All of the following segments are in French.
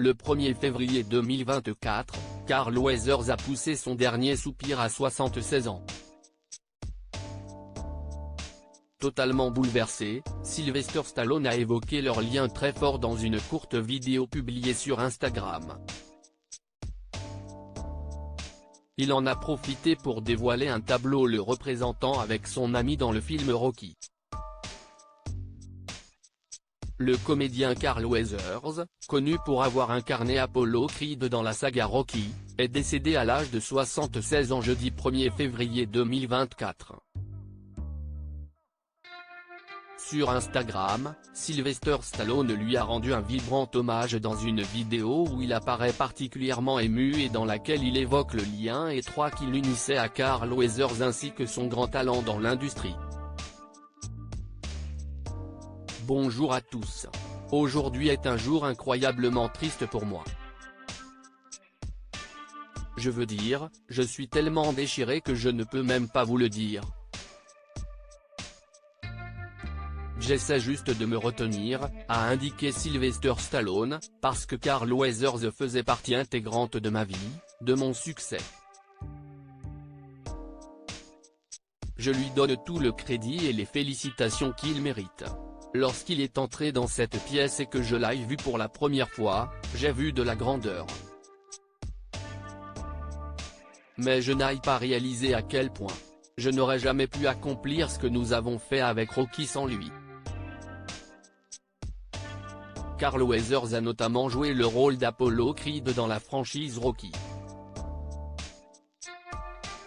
Le 1er février 2024, Carl Weathers a poussé son dernier soupir à 76 ans. Totalement bouleversé, Sylvester Stallone a évoqué leur lien très fort dans une courte vidéo publiée sur Instagram. Il en a profité pour dévoiler un tableau le représentant avec son ami dans le film Rocky. Le comédien Carl Weathers, connu pour avoir incarné Apollo Creed dans la saga Rocky, est décédé à l'âge de 76 ans jeudi 1er février 2024. Sur Instagram, Sylvester Stallone lui a rendu un vibrant hommage dans une vidéo où il apparaît particulièrement ému et dans laquelle il évoque le lien étroit qui l'unissait à Carl Weathers ainsi que son grand talent dans l'industrie. Bonjour à tous. Aujourd'hui est un jour incroyablement triste pour moi. Je veux dire, je suis tellement déchiré que je ne peux même pas vous le dire. J'essaie juste de me retenir, a indiqué Sylvester Stallone, parce que Carl Weathers faisait partie intégrante de ma vie, de mon succès. Je lui donne tout le crédit et les félicitations qu'il mérite. Lorsqu'il est entré dans cette pièce et que je l'ai vu pour la première fois, j'ai vu de la grandeur. Mais je n'ai pas réalisé à quel point. Je n'aurais jamais pu accomplir ce que nous avons fait avec Rocky sans lui. Carl Weathers a notamment joué le rôle d'Apollo Creed dans la franchise Rocky.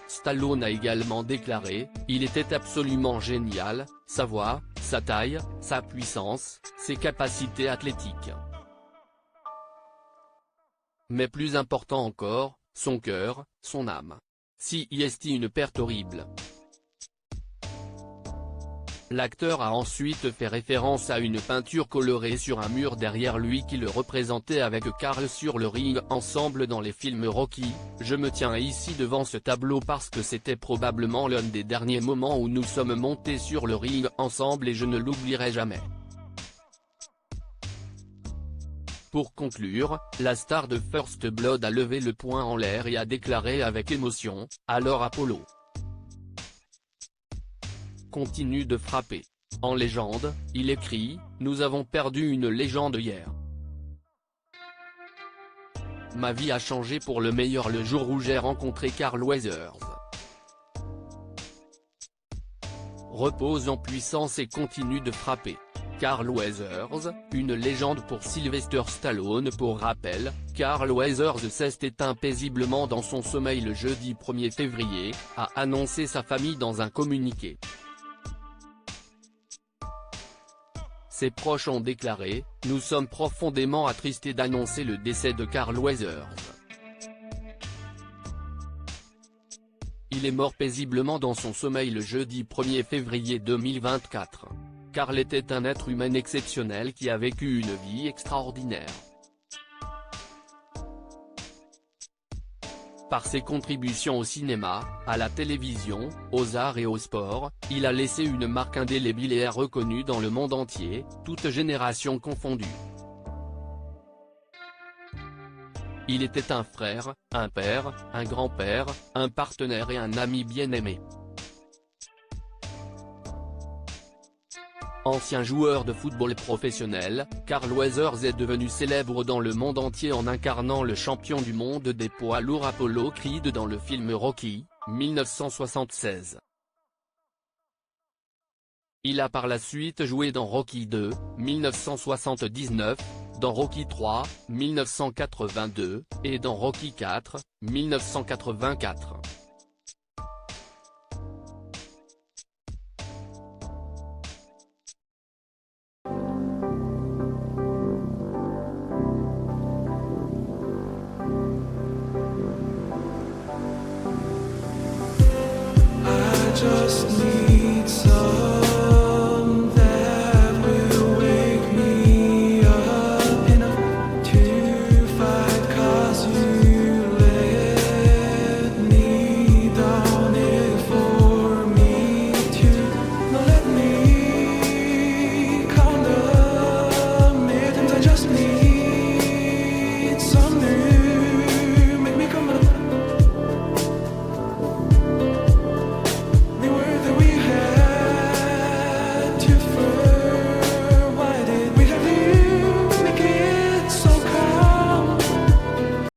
Stallone a également déclaré, il était absolument génial, sa voix, sa taille, sa puissance, ses capacités athlétiques. Mais plus important encore, son cœur, son âme. C'est une perte horrible. L'acteur a ensuite fait référence à une peinture colorée sur un mur derrière lui qui le représentait avec Carl sur le ring ensemble dans les films Rocky. Je me tiens ici devant ce tableau parce que c'était probablement l'un des derniers moments où nous sommes montés sur le ring ensemble et je ne l'oublierai jamais. Pour conclure, la star de First Blood a levé le poing en l'air et a déclaré avec émotion, « Alors Apollo continue de frapper. » En légende, il écrit, « Nous avons perdu une légende hier. Ma vie a changé pour le meilleur le jour où j'ai rencontré Carl Weathers. Repose en puissance et continue de frapper. » Carl Weathers, une légende pour Sylvester Stallone. Pour rappel, Carl Weathers s'est éteint paisiblement dans son sommeil le jeudi 1er février, a annoncé sa famille dans un communiqué. Ses proches ont déclaré, « Nous sommes profondément attristés d'annoncer le décès de Carl Weathers. Il est mort paisiblement dans son sommeil le jeudi 1er février 2024. Carl était un être humain exceptionnel qui a vécu une vie extraordinaire. Par ses contributions au cinéma, à la télévision, aux arts et au sport, il a laissé une marque indélébile et est reconnu dans le monde entier, toutes générations confondues. Il était un frère, un père, un grand-père, un partenaire et un ami bien-aimé. Ancien joueur de football professionnel, Carl Weathers est devenu célèbre dans le monde entier en incarnant le champion du monde des poids lourds Apollo Creed dans le film Rocky, 1976. Il a par la suite joué dans Rocky II, 1979, dans Rocky III, 1982, et dans Rocky IV, 1984. Just need